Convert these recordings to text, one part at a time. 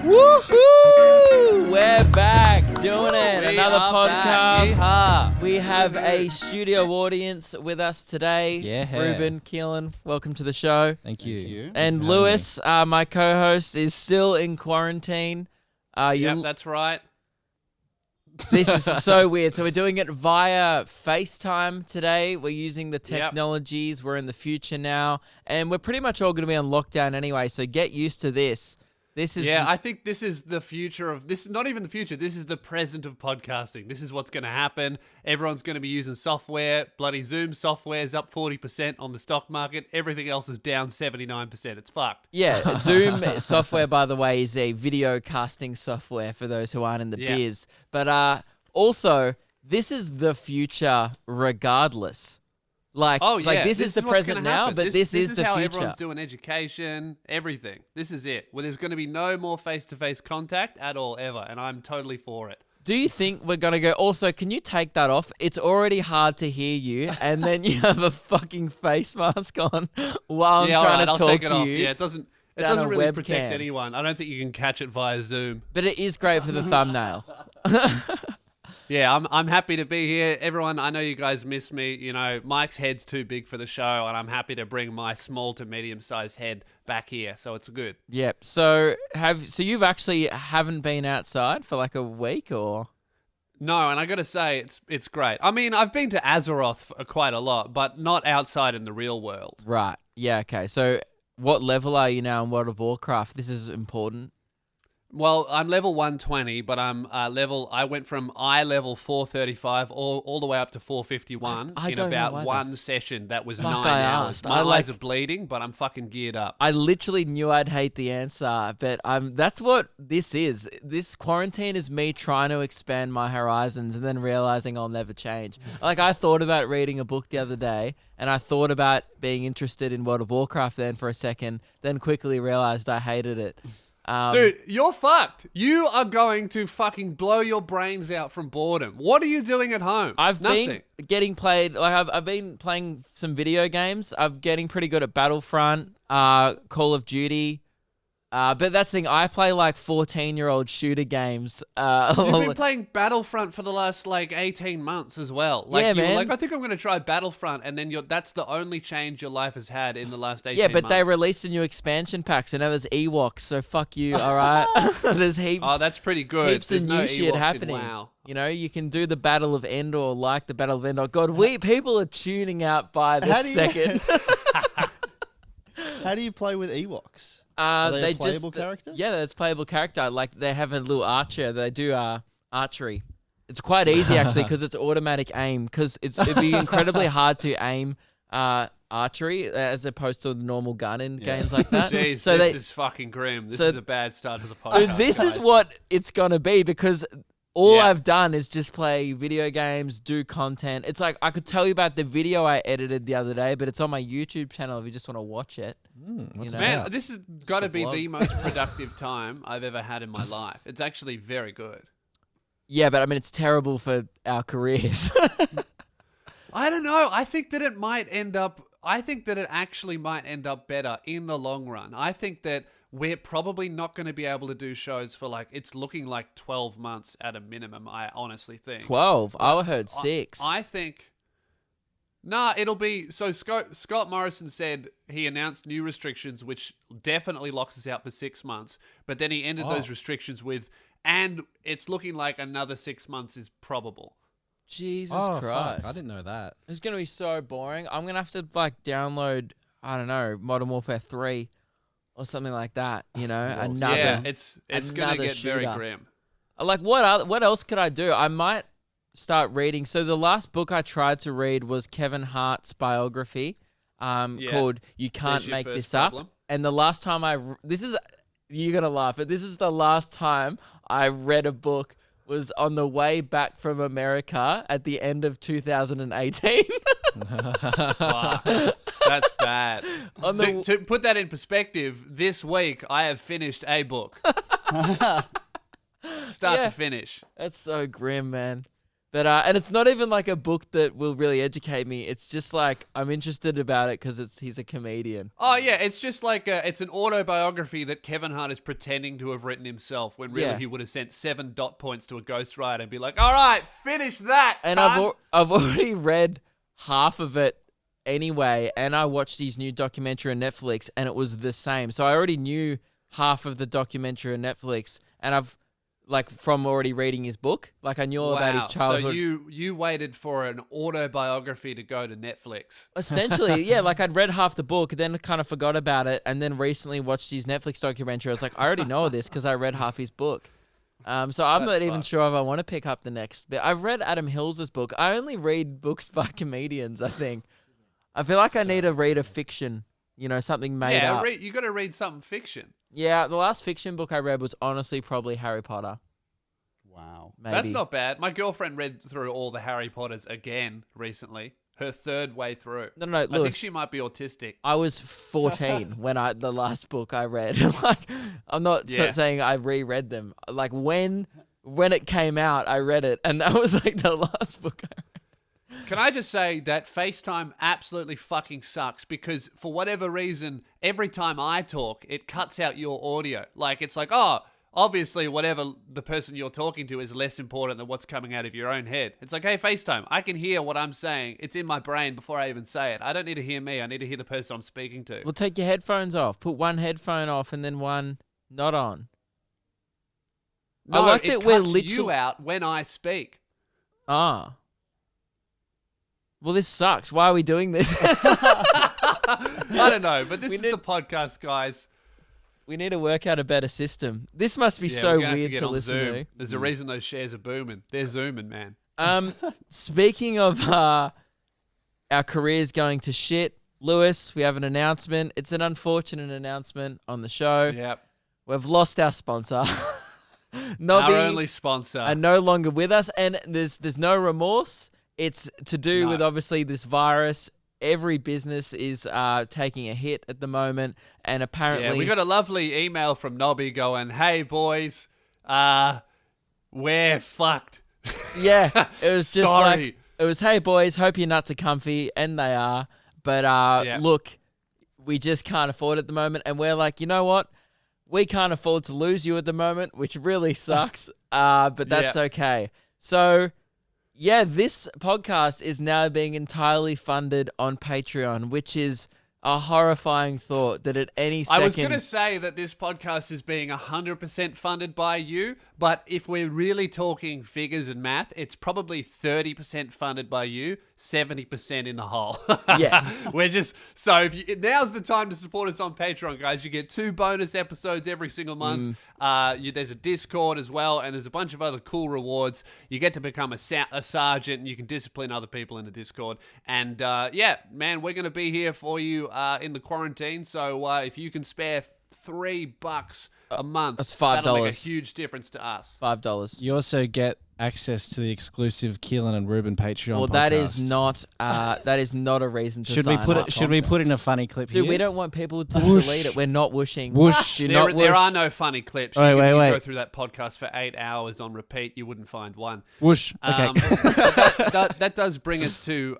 Woohoo! We're back doing it. We Another are podcast. back. We have a studio audience with us today. Yeah. Ruben, Keelan, welcome to the show. Thank you. And Lewis, my co-host, is still in quarantine. Yep, that's right. This is so weird. So we're doing it via FaceTime today. We're using the technologies. We're in the future now. And we're pretty much all going to be on lockdown anyway, so get used to this. This is I think this is the future of this. Is not even the future. This is the present of podcasting. This is what's going to happen. Everyone's going to be using software. Bloody Zoom software is up 40% on the stock market. Everything else is down 79%. It's fucked. Yeah, Zoom software, by the way, is a video casting software for those who aren't in the biz. But also, this is the future regardless. This is the present now, but this is the how future. Everyone's doing education, everything. This is it. Well, there's going to be no more face-to-face contact at all, ever, and I'm totally for it. Do you think we're going to go... Also, can you take that off? It's already hard to hear you, and then you have a fucking face mask on while I'm trying to talk to you. Yeah, it doesn't really protect anyone. I don't think you can catch it via Zoom. But it is great for the thumbnail. Yeah, I'm happy to be here. Everyone, I know you guys miss me. You know, Mike's head's too big for the show, and I'm happy to bring my small to medium-sized head back here, so it's good. Yep. So you've actually haven't been outside for like a week, or? No, and I got to say, it's great. I mean, I've been to Azeroth quite a lot, but not outside in the real world. Right. Yeah, okay. So what level are you now in World of Warcraft? This is important. Well, I'm level 120, but I went from eye level 435 all the way up to 451 in about one session. That was 9 hours. My eyes are bleeding, but I'm fucking geared up. I literally knew I'd hate the answer, but that's what this is. This quarantine is me trying to expand my horizons and then realizing I'll never change. Like, I thought about reading a book the other day, and I thought about being interested in World of Warcraft then for a second, then quickly realized I hated it. Dude, you're fucked. You are going to fucking blow your brains out from boredom. What are you doing at home? I've Nothing. been getting played, like I've been playing some video games. I'm getting pretty good at Battlefront, Call of Duty. But that's the thing, I play like 14-year-old shooter games. You've been playing Battlefront for the last 18 months as well. Yeah, man. I think I'm going to try Battlefront, and then that's the only change your life has had in the last 18 months. Yeah, but they released a new expansion pack, so now there's Ewoks, so fuck you, alright? There's heaps. Oh, that's pretty good. Heaps of new shit happening. WoW. You know, you can do the Battle of Endor like the Battle of Endor. God, people are tuning out by the second. How do you play with Ewoks? Are they a playable character? Yeah, there's playable character. Like, they have a little archer. They do archery. It's quite easy, actually, because it's automatic aim. Because it'd be incredibly hard to aim archery as opposed to the normal gun in games like that. Jeez, this is fucking grim. This is a bad start to the podcast. So this is what it's going to be, because all I've done is just play video games, do content. It's like, I could tell you about the video I edited the other day, but it's on my YouTube channel if you just want to watch it. Man, this has got to be the most productive time I've ever had in my life. It's actually very good. Yeah, but I mean, it's terrible for our careers. I don't know. I think that it actually might end up better in the long run. I think that we're probably not going to be able to do shows for it's looking like 12 months at a minimum, I honestly think. 12? I heard 6. I think... Nah, it'll be... So Scott Morrison said he announced new restrictions, which definitely locks us out for 6 months. But then he ended those restrictions with, and it's looking like another 6 months is probable. Jesus Christ. Fuck. I didn't know that. It's going to be so boring. I'm going to have to download, I don't know, Modern Warfare 3 or something like that, you know? Yeah, it's going to get very grim. Like, what else could I do? I might start reading. So the last book I tried to read was Kevin Hart's biography called You Can't Make This Up. And the last time you're going to laugh, but this is the last time I read a book was on the way back from America at the end of 2018. Wow, that's bad. To put that in perspective, this week I have finished a book. Start to finish. That's so grim, man. But and it's not even like a book that will really educate me. It's just like I'm interested about it because he's a comedian. Oh yeah, it's just like it's an autobiography that Kevin Hart is pretending to have written himself when really he would have sent 7 dot points to a ghostwriter and be like, "All right, finish that." And I've already read half of it anyway, and I watched his new documentary on Netflix, and it was the same. So I already knew half of the documentary on Netflix, and I've from already reading his book. Like I knew all about his childhood. So you waited for an autobiography to go to Netflix. Essentially, yeah. Like I'd read half the book, then kind of forgot about it, and then recently watched his Netflix documentary. I was like, I already know this because I read half his book. So I'm not even sure if I want to pick up the next bit. I've read Adam Hills' book. I only read books by comedians, I think. I feel like I need to read a fiction, something made up. Yeah, you got to read something fiction. Yeah, the last fiction book I read was honestly probably Harry Potter. Wow. Maybe. That's not bad. My girlfriend read through all the Harry Potters again recently. Her third way through. No, Lewis, I think she might be autistic. I was 14 when the last book I read. I'm not saying I reread them. Like when it came out, I read it, and that was like the last book I read. Can I just say that FaceTime absolutely fucking sucks because for whatever reason, every time I talk, it cuts out your audio. Like it's like, oh, obviously whatever the person you're talking to is less important than what's coming out of your own head. It's like, hey, FaceTime, I can hear what I'm saying. It's in my brain before I even say it. I don't need to hear me. I need to hear the person I'm speaking to. Well, take your headphones off. Put one headphone off and then one not on. No, I like it that we're cuts you out when I speak. Ah. Well, this sucks. Why are we doing this? I don't know, but this is the podcast, guys. We need to work out a better system. This must be so weird to listen to. There's a reason those shares are booming. They're zooming, man. Speaking of our careers going to shit, Lewis, we have an announcement. It's an unfortunate announcement on the show. Yep. We've lost our sponsor. Our only sponsor. Are no longer with us, and there's no remorse. It's to do with obviously this virus. Every business is taking a hit at the moment, and apparently we got a lovely email from Nobby going, "Hey boys, we're fucked." Yeah, it was just like it was, "Hey boys, hope your nuts are comfy," and they are. But look, we just can't afford it at the moment, and we're like, you know what? We can't afford to lose you at the moment, which really sucks. But that's okay. So. Yeah, this podcast is now being entirely funded on Patreon, which is a horrifying thought that at any second... I was going to say that this podcast is being 100% funded by you, but if we're really talking figures and math, it's probably 30% funded by you, 70% in the hole. Yes. We're just... So now's the time to support us on Patreon, guys. You get 2 bonus episodes every single month. There's a Discord as well, and there's a bunch of other cool rewards. You get to become a sergeant, and you can discipline other people in the Discord. And man, we're going to be here for you in the quarantine. So if you can spare $3 a month, that's $5. That'll make a huge difference to us. $5. You also get access to the exclusive Keelan and Ruben Patreon. Well, podcast. that is not a reason to should sign we up. Should we put in a funny clip Dude, here? we don't want people to delete it. We're not whooshing. Whoosh. There are no funny clips. Wait. You go through that podcast for 8 hours on repeat, you wouldn't find one. Whoosh. Okay. That does bring us to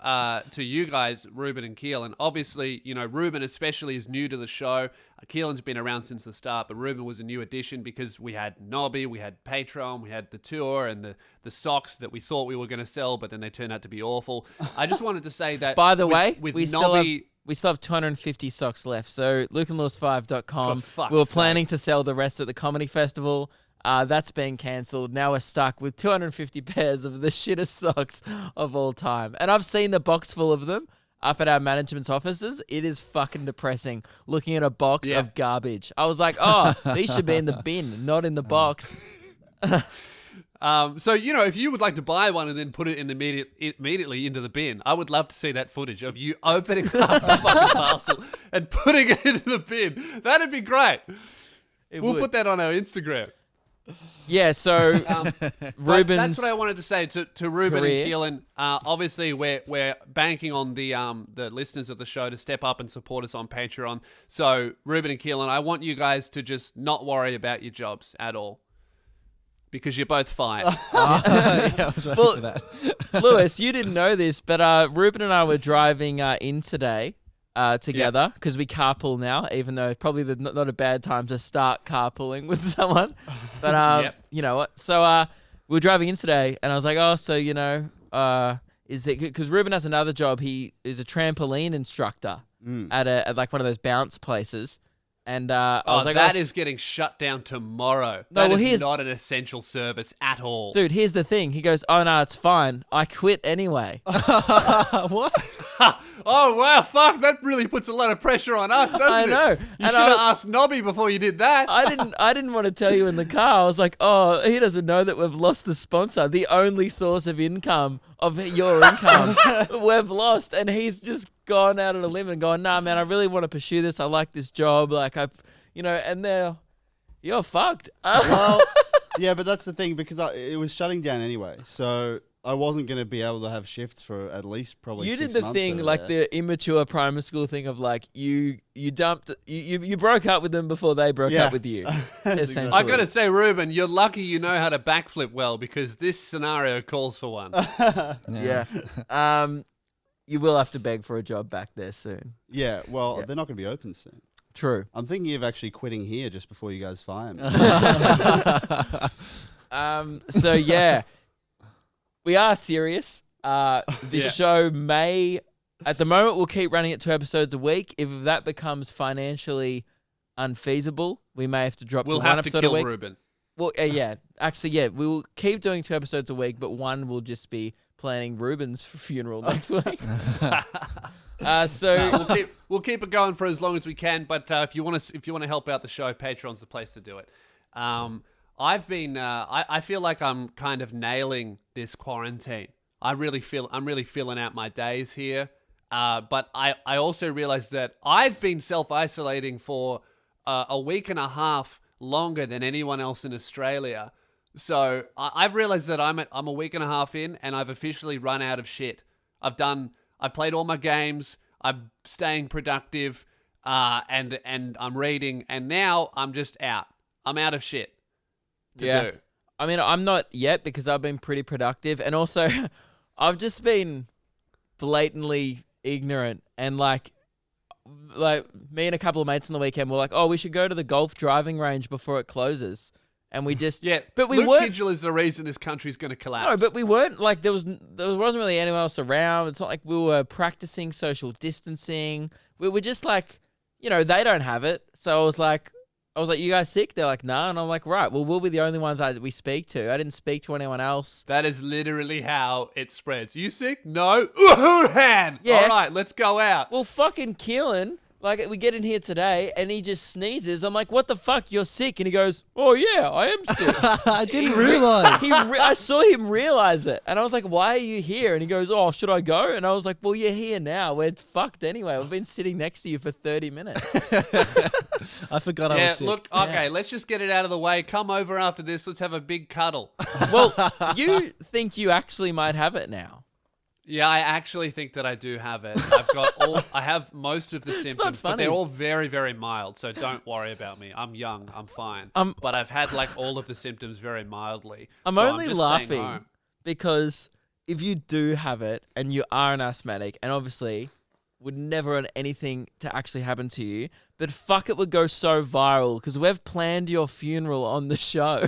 you guys, Ruben and Keelan. Obviously, Ruben especially is new to the show. Keelan's been around since the start, but Ruben was a new addition because we had Nobby, we had Patreon, we had the tour and the socks that we thought we were going to sell, but then they turned out to be awful. I just wanted to say that. By the way, with we Nobby, still have 250 socks left. So lukeandlewis5.com. For fuck's We were planning to sell the rest at the comedy festival. That's been cancelled. Now we're stuck with 250 pairs of the shittest socks of all time. And I've seen the box full of them up at our management's offices. It is fucking depressing looking at a box of garbage. I was like, oh, these should be in the bin, not in the box. So, if you would like to buy one and then put it in immediately into the bin, I would love to see that footage of you opening up the fucking parcel and putting it into the bin. That'd be great. We'll put that on our Instagram. Yeah, so Ruben's... That's what I wanted to say to Ruben career. and Keelan. Obviously, we're banking on the listeners of the show to step up and support us on Patreon. So, Ruben and Keelan, I want you guys to just not worry about your jobs at all. because you're both fired. Yeah, I was waiting for that. Lewis, you didn't know this, but Ruben and I were driving in today together because we carpool now, even though probably not a bad time to start carpooling with someone. But you know what? So we were driving in today, and I was like, oh, so is it because Ruben has another job? He is a trampoline instructor at like one of those bounce places. And I was like, that is getting shut down tomorrow. No, that is not an essential service at all. Dude, here's the thing. He goes, oh, no, it's fine. I quit anyway. What? Oh, wow, fuck. That really puts a lot of pressure on us, doesn't it? I know. You should have asked Nobby before you did that. I didn't want to tell you in the car. I was like, oh, he doesn't know that we've lost the sponsor, the only source of income, of your income. We've lost. And he's just gone out on a limb and gone, nah, man, I really want to pursue this. I like this job. Like, and now you're fucked. Well, yeah, but that's the thing, because it was shutting down anyway. So I wasn't going to be able to have shifts for at least probably 6 months. You did the thing, like the immature primary school thing of like, you dumped, you broke up with them before they broke up with you. Essentially. I got to say, Ruben, you're lucky you know how to backflip well, because this scenario calls for one. Yeah. You will have to beg for a job back there soon. Yeah, well, they're not going to be open soon. True. I'm thinking of actually quitting here just before you guys fire me. So yeah, we are serious. This show may, at the moment, we'll keep running it 2 episodes a week. If that becomes financially unfeasible, we may have to drop to 1 episode a week. We'll have to kill Ruben. Well, actually, we will keep doing 2 episodes a week, but one will just be planning Ruben's funeral next week. We'll keep it going for as long as we can. But if you want to help out the show, Patreon's the place to do it. I feel like I'm kind of nailing this quarantine. I'm really feeling out my days here. But I also realized that I've been self-isolating for a week and a half longer than anyone else in Australia. So I've realized that I'm a week and a half in, and I've officially run out of shit. I've played all my games. I'm staying productive, and I'm reading, and now I'm just out. I'm out of shit to do. I mean, I'm not yet, because I've been pretty productive, and also I've just been blatantly ignorant, and like me and a couple of mates on the weekend were like, oh, we should go to the golf driving range before it closes. And we just but we Luke weren't. Kidgel is the reason this country's going to collapse. No, but we weren't like there wasn't really anyone else around. It's not like we were practicing social distancing. We were just like, they don't have it. So I was like, you guys sick? They're like, nah. And I'm like, right. Well, we'll be the only ones we speak to. I didn't speak to anyone else. That is literally how it spreads. You sick? No. Wuhan. Yeah. All right, let's go out. Well, fucking Keelan. Like, we get in here today, and he just sneezes. I'm like, what the fuck? You're sick. And he goes, oh, yeah, I am sick. I didn't realize. I saw him realize it. And I was like, why are you here? And he goes, oh, should I go? And I was like, well, you're here now. We're fucked anyway. We've been sitting next to you for 30 minutes. I forgot I was sick. Look, okay, let's just get it out of the way. Come over after this. Let's have a big cuddle. Well, you think you actually might have it now. Yeah, I actually think that I do have it. I have most of the symptoms, but they're all very, very mild. So don't worry about me. I'm young. I'm fine. But I've had like all of the symptoms very mildly. I'm only laughing because if you do have it and you are an asthmatic, and obviously would never want anything to actually happen to you, but fuck, it would go so viral because we've planned your funeral on the show.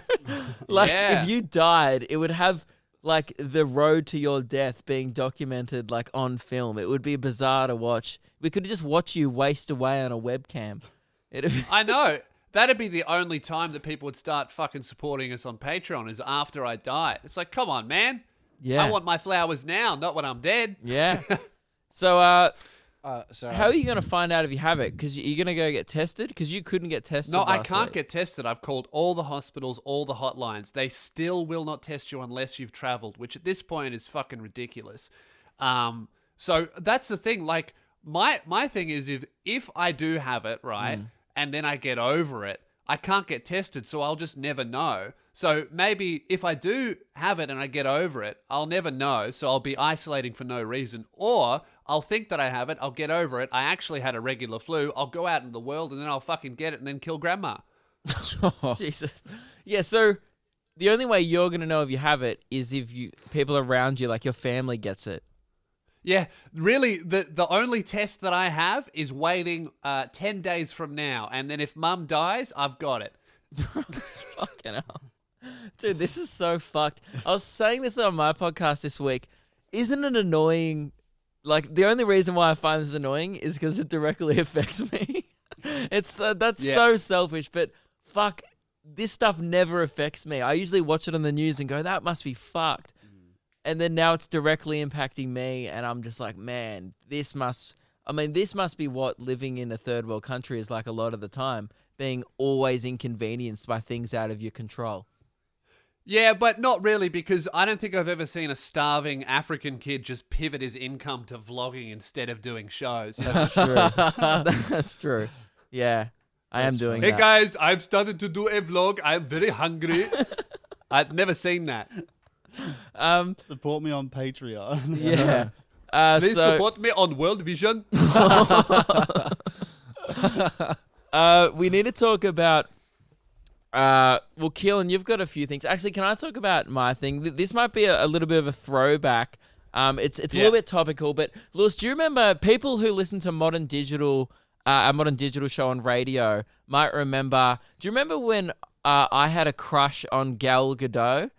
If you died, it would have like the road to your death being documented like on film. It would be bizarre to watch. We could just watch you waste away on a webcam. I know. That'd be the only time that people would start fucking supporting us on Patreon, is after I die. It's like, come on, man. Yeah. I want my flowers now, not when I'm dead. Yeah. So, how are you going to find out if you have it? Because you're going to go get tested? Because you couldn't get tested. No, I can't get tested. I've called all the hospitals, all the hotlines. They still will not test you unless you've traveled, which at this point is fucking ridiculous. So that's the thing. Like, my thing is, if I do have it, right, and then I get over it, I can't get tested, so I'll just never know. So maybe if I do have it and I get over it, I'll never know, so I'll be isolating for no reason. Or I'll think that I have it, I'll get over it, I actually had a regular flu, I'll go out in the world and then I'll fucking get it and then kill grandma. Jesus. Yeah, so the only way you're gonna know if you have it is if people around you, like your family, gets it. Yeah, really, the only test that I have is waiting 10 days from now, and then if Mum dies, I've got it. Fucking hell. Dude, this is so fucked. I was saying this on my podcast this week. Isn't it annoying? Like, the only reason why I find this annoying is because it directly affects me. That's so selfish, but fuck, this stuff never affects me. I usually watch it on the news and go, that must be fucked. And then now it's directly impacting me, and I'm just like, man, this must be what living in a third world country is like a lot of the time, being always inconvenienced by things out of your control. Yeah, but not really, because I don't think I've ever seen a starving African kid just pivot his income to vlogging instead of doing shows. That's true. That's true. Yeah, I am doing that. Hey guys, I've started to do a vlog. I'm very hungry. I've never seen that. Support me on Patreon. Yeah. Please support me on World Vision. We need to talk about... well, Keelan, you've got a few things. Actually, can I talk about my thing? This might be a little bit of a throwback. It's a little bit topical, but Lewis, do you remember people who listen to Modern Digital, a Modern Digital show on radio might remember... Do you remember when I had a crush on Gal Gadot?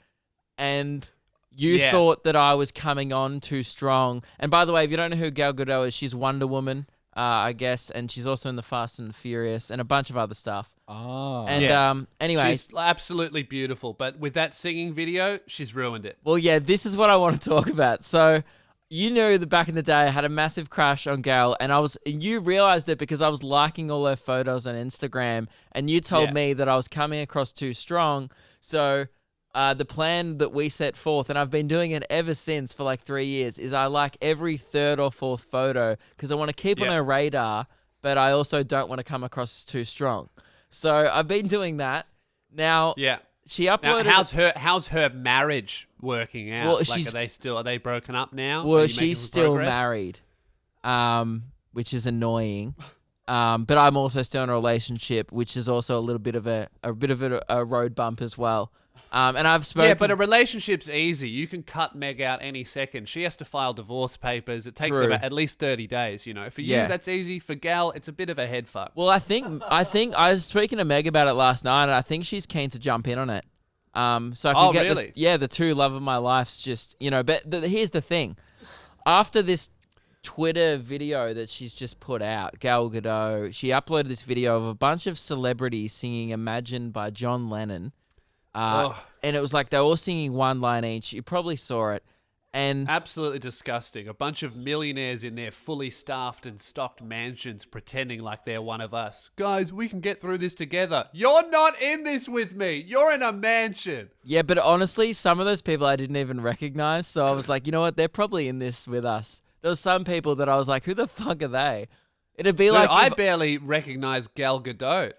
And you thought that I was coming on too strong. And by the way, if you don't know who Gal Gadot is, she's Wonder Woman, I guess, and she's also in the Fast and Furious and a bunch of other stuff. Oh. And anyway, she's absolutely beautiful, but with that singing video, she's ruined it. Well, yeah, this is what I want to talk about. So, you know that back in the day, I had a massive crush on Gal, and you realized it because I was liking all her photos on Instagram, and you told me that I was coming across too strong. So, the plan that we set forth, and I've been doing it ever since for like 3 years, is I like every third or fourth photo because I want to keep on her radar, but I also don't want to come across as too strong. So I've been doing that. Now, she uploaded. Now, how's her marriage working out? Well, like, are they broken up now? Well, she's still married, which is annoying. But I'm also still in a relationship, which is also a little bit of a road bump as well. And I've spoken. Yeah, but a relationship's easy. You can cut Meg out any second. She has to file divorce papers. It takes about at least 30 days, you know. For you, that's easy. For Gal, it's a bit of a head fuck. Well, I think I was speaking to Meg about it last night, and I think she's keen to jump in on it. So I can get really? the true love of my life's just, you know, but here's the thing. After this Twitter video that she's just put out, Gal Gadot, she uploaded this video of a bunch of celebrities singing Imagine by John Lennon. And it was like they were all singing one line each. You probably saw it. And absolutely disgusting. A bunch of millionaires in their fully staffed and stocked mansions pretending like they're one of us. Guys, we can get through this together. You're not in this with me. You're in a mansion. Yeah, but honestly, some of those people I didn't even recognize. So I was like, you know what? They're probably in this with us. There was some people that I was like, who the fuck are they? It'd be like I barely recognize Gal Gadot.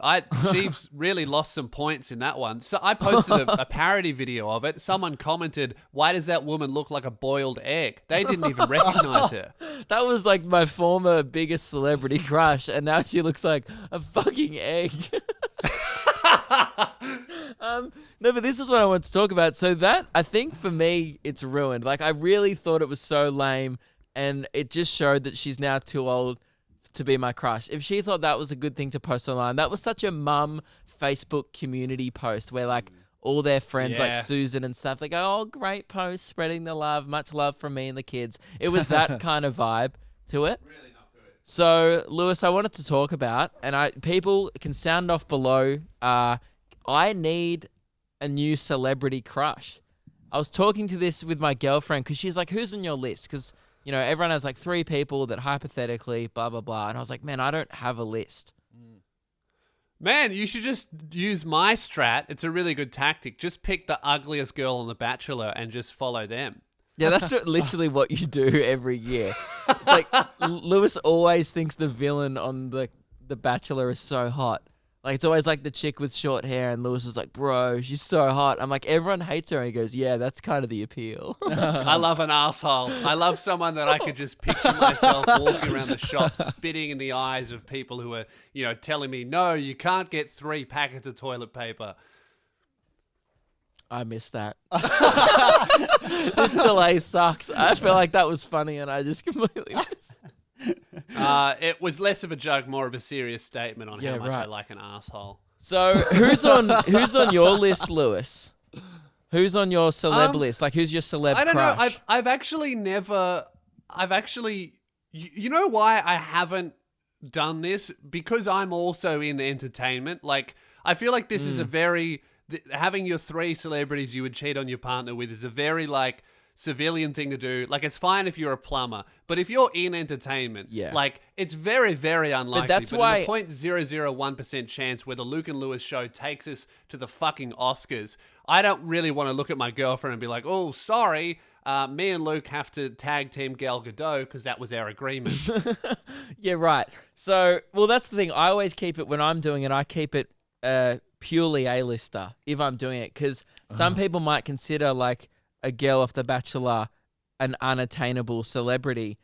She's really lost some points in that one. So I posted a parody video of it. Someone commented, "Why does that woman look like a boiled egg?" They didn't even recognize her. That was like my former biggest celebrity crush, and now she looks like a fucking egg. No, but this is what I want to talk about. So that, I think for me, it's ruined. Like, I really thought it was so lame, and it just showed that she's now too old to be my crush. If she thought that was a good thing to post online, that was such a mum Facebook community post where like all their friends like Susan and stuff, they go, oh, great post, spreading the love, much love from me and the kids. It was that kind of vibe to it. Really not good. So, Lewis, I wanted to talk about, and people can sound off below, I need a new celebrity crush. I was talking to this with my girlfriend because she's like, who's on your list? Because you know, everyone has like 3 people that hypothetically, blah, blah, blah. And I was like, man, I don't have a list. Man, you should just use my strat. It's a really good tactic. Just pick the ugliest girl on The Bachelor and just follow them. Yeah, that's literally what you do every year. Like, Lewis always thinks the villain on the Bachelor is so hot. Like, it's always like the chick with short hair, and Lewis is like, bro, she's so hot. I'm like, everyone hates her. And he goes, yeah, that's kind of the appeal. I love an asshole. I love someone that I could just picture myself walking around the shop, spitting in the eyes of people who are, you know, telling me, no, you can't get 3 packets of toilet paper. I missed that. This delay sucks. I feel like that was funny and I just completely missed it. It was less of a joke, more of a serious statement on how much I like an asshole. So who's on your list, Lewis? Who's on your celeb list? Like, who's your celeb I don't crush? know. I've actually never. You know why I haven't done this? Because I'm also in entertainment. Like, I feel like this is a very having your 3 celebrities you would cheat on your partner with is a very like civilian thing to do. Like, it's fine if you're a plumber, but if you're in entertainment, like, it's very, very unlikely. But that's why in the 0.001% chance where the Luke and Lewis show takes us to the fucking Oscars, I don't really want to look at my girlfriend and be like, oh, sorry, me and Luke have to tag team Gal Gadot because that was our agreement. Yeah, right. So, well, that's the thing. I always keep it when I'm doing it. I keep it purely A-lister if I'm doing it, because some people might consider like a girl off The Bachelor an unattainable celebrity,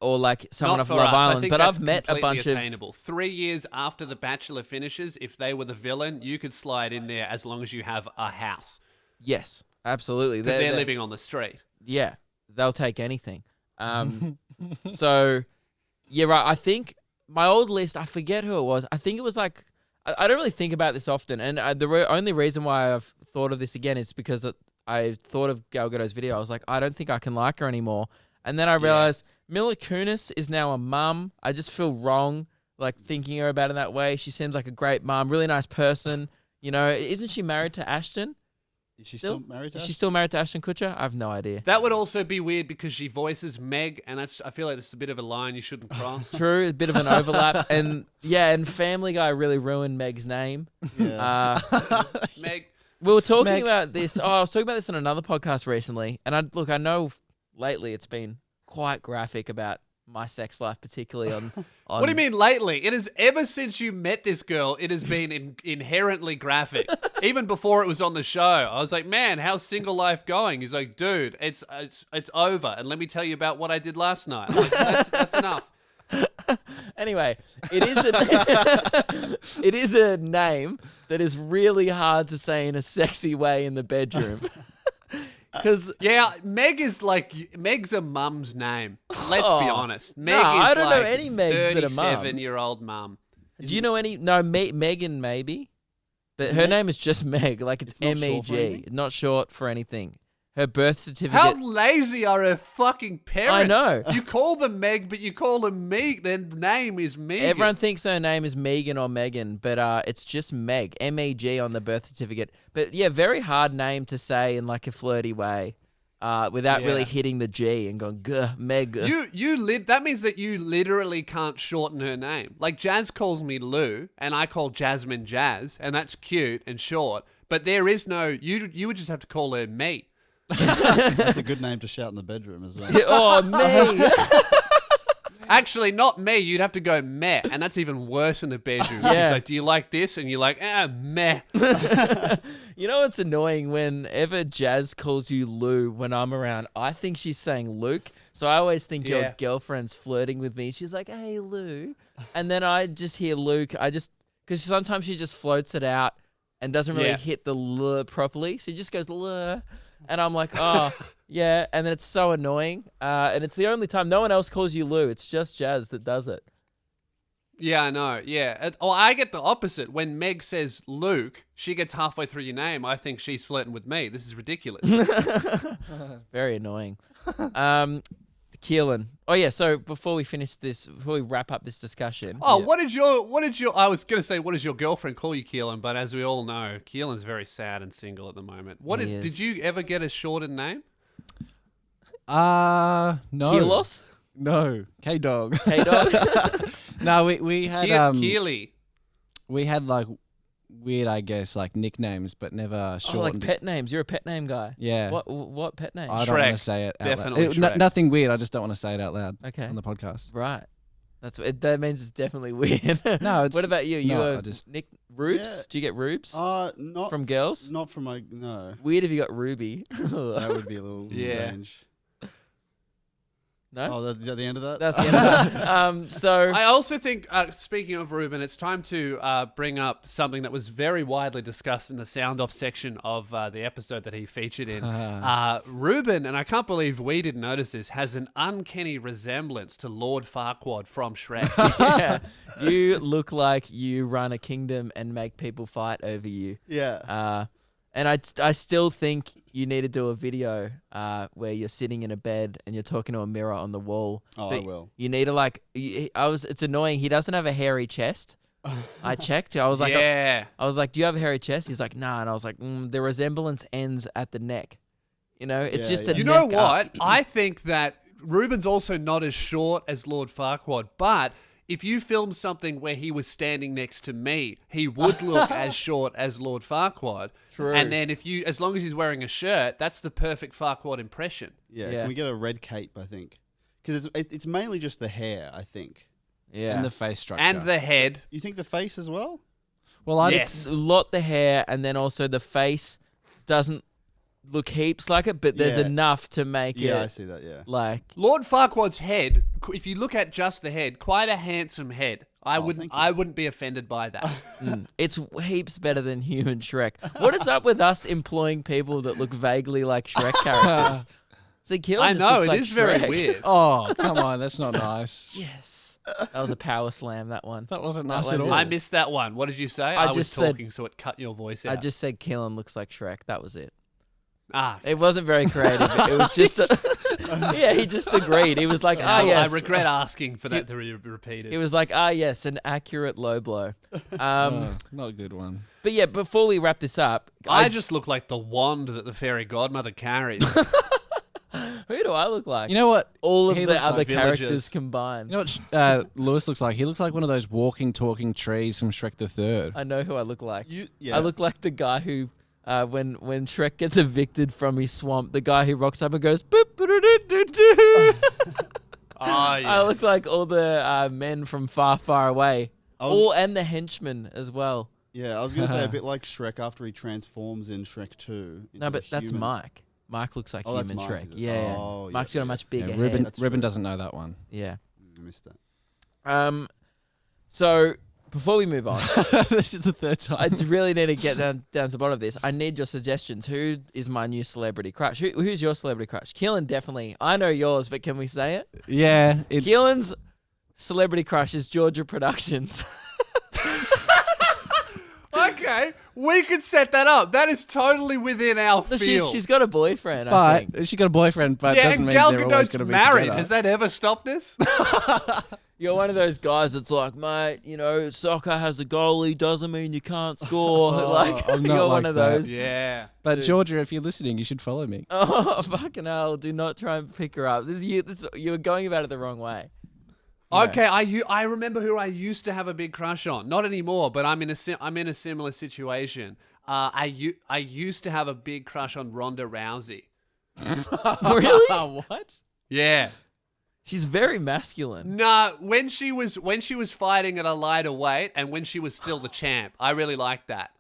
or like someone off Love Island. But I've met a bunch attainable. 3 years after The Bachelor finishes, if they were the villain, you could slide in there as long as you have a house. Yes, absolutely. Because they're living on the street. Yeah, they'll take anything. So, yeah, right. I think my old list, I forget who it was. I think it was like, I don't really think about this often. And the only reason why I've thought of this again is because I thought of Gal Gadot's video. I was like, I don't think I can like her anymore. And then I realized Mila Kunis is now a mum. I just feel wrong, like, thinking her about it that way. She seems like a great mum, really nice person. You know, isn't she married to Ashton? Is she still married to Ashton? Is she still married to Ashton Kutcher? I have no idea. That would also be weird because she voices Meg, and I feel like this is a bit of a line you shouldn't cross. True, a bit of an overlap. And and Family Guy really ruined Meg's name. Yeah. Meg. We were talking about this. I was talking about this on another podcast recently. And I know lately it's been quite graphic about my sex life, particularly on What do you mean lately? It is ever since you met this girl, it has been inherently graphic. Even before it was on the show, I was like, "Man, how's single life going?" He's like, "Dude, it's over." And let me tell you about what I did last night. I'm like, that's enough. Anyway, it is a name that is really hard to say in a sexy way in the bedroom. Because Meg's a mum's name. Let's be honest. Meg is I don't know like any Megs that are mums. 37-year-old mum. Do you know any? No, Megan maybe, but her name is just Meg. Like, it's MEG, not short for anything. Her birth certificate. How lazy are her fucking parents? I know. You call them Meg, but you call them Meg. Their name is Megan. Everyone thinks her name is Megan or Megan, but it's just Meg, MEG on the birth certificate. But yeah, very hard name to say in like a flirty way, without really hitting the G and going Meg. That means that you literally can't shorten her name. Like, Jazz calls me Lou, and I call Jasmine Jazz, and that's cute and short. But there is no you would just have to call her me. That's a good name to shout in the bedroom as well. Oh, me. Actually, not me. You'd have to go meh, and that's even worse in the bedroom. She's like, "Do you like this?" And you're like, meh. You know what's annoying? Whenever Jazz calls you Lou when I'm around, I think she's saying Luke. So I always think your girlfriend's flirting with me. She's like, "Hey, Lou," and then I just hear Luke. Because sometimes she just floats it out and doesn't really hit the L properly. So she just goes L. And I'm like, oh, yeah. And then it's so annoying. And it's the only time no one else calls you Lou. It's just Jazz that does it. Yeah, I know. Yeah. I get the opposite. When Meg says Luke, she gets halfway through your name. I think she's flirting with me. This is ridiculous. Very annoying. Keelan. Oh yeah. So before we wrap up this discussion. Oh, what did your? I was gonna say, what does your girlfriend call you, Keelan? But as we all know, Keelan's very sad and single at the moment. Did you ever get a shortened name? No. Keelos? No. K-Dog. K-Dog? No, we had Keely. We had like weird, I guess, like nicknames, but never shortened. Oh, like pet names. You're a pet name guy. Yeah. What pet name? I don't want to say it out Definitely loud. Shrek. Nothing weird. I just don't want to say it out loud. Okay. On the podcast. Right. That means it's definitely weird. No, it's what about you? Nick Rubes? Yeah. Do you get Rubes? Not from girls? Not from my no. Weird if you got Ruby. That would be a little strange. No? Oh, is that the end of that? That's the end of that. So I also think, speaking of Ruben, it's time to bring up something that was very widely discussed in the sound off section of the episode that he featured in. Ruben, and I can't believe we didn't notice this, has an uncanny resemblance to Lord Farquaad from Shrek. yeah, you look like you run a kingdom and make people fight over you. Yeah. And I still think you need to do a video where you're sitting in a bed and you're talking to a mirror on the wall. Oh, But I will. You need to it's annoying. He doesn't have a hairy chest. I checked. I was like, do you have a hairy chest? He's like, nah. And I was like, the resemblance ends at the neck. You know, it's just a You know neck up. what? I think that Ruben's also not as short as Lord Farquaad, but if you filmed something where he was standing next to me, he would look as short as Lord Farquaad. True. And then as long as he's wearing a shirt, that's the perfect Farquaad impression. Yeah. Yeah. Can we get a red cape, I think? Because it's mainly just the hair, I think. Yeah. And the face structure. And the head. You think the face as well? well, I Yes. It's a lot the hair, and then also the face doesn't look heaps like it, but there's Yeah. enough to make Yeah, I it see that, yeah. like Lord Farquaad's head, if you look at just the head, quite a handsome head. I thank you. wouldn't be offended by that. it's heaps better than human Shrek. What is up with us employing people that look vaguely like Shrek characters? So Keelan I just know, looks it like is very Shrek. weird. Oh, come on. That's not nice. Yes, that was a power slam. That one. That wasn't That nice one at all. is- I missed that one. What did you say? I was just said- talking, so it cut your voice out. I just said Keelan looks like Shrek. That was it. Ah. It wasn't very creative. It was just yeah. He just agreed. He was like, yes. I regret asking for that to be repeated. He was like, yes, an accurate low blow. Oh, not a good one. But yeah, before we wrap this up, I just look like the wand that the fairy godmother carries. who do I look like? You know what? All of He the looks other like villagers. characters combined. You know what Lewis looks like? He looks like one of those walking, talking trees from Shrek the Third. I know who I look like. Yeah. I look like the guy who, when Shrek gets evicted from his swamp, the guy who rocks up and goes, boop, ba-da-da-da-da. Oh, yeah. I look like all the men from Far, Far Away. I was- And the henchmen as well. Yeah, I was going to say a bit like Shrek after he transforms in Shrek 2. No, but that's Mike. Mike looks like Oh, that's human Mike, Shrek. is it? Yeah. Oh, Mike's yeah, got a much bigger Yeah, head. Ruben That's Ruben true. doesn't know that one. Yeah. I missed that. So before we move on, This is the third time. I really need to get down to the bottom of this. I need your suggestions. Who is my new celebrity crush? Who's your celebrity crush? Keelan, definitely. I know yours, but can we say it? Yeah, it's Keelan's celebrity crush is Georgia Productions. Okay, we could set that up. That is totally within our field. she's got a boyfriend, I think. but she got a boyfriend, but yeah, doesn't and mean Gal they're always Gadot's going to be married. together. Has that ever stopped this? You're one of those guys that's like, mate, soccer has a goalie, doesn't mean you can't score. Like, I'm not you're like one of that. those. Yeah. But Georgia, if you're listening, you should follow me. Oh, fucking hell. Do not try and pick her up. You're going about it the wrong way. Okay, I remember who I used to have a big crush on. Not anymore, but I'm in a similar situation. I used to have a big crush on Ronda Rousey. Really? What? Yeah. She's very masculine. Nah, when she was fighting at a lighter weight and when she was still the champ, I really liked that.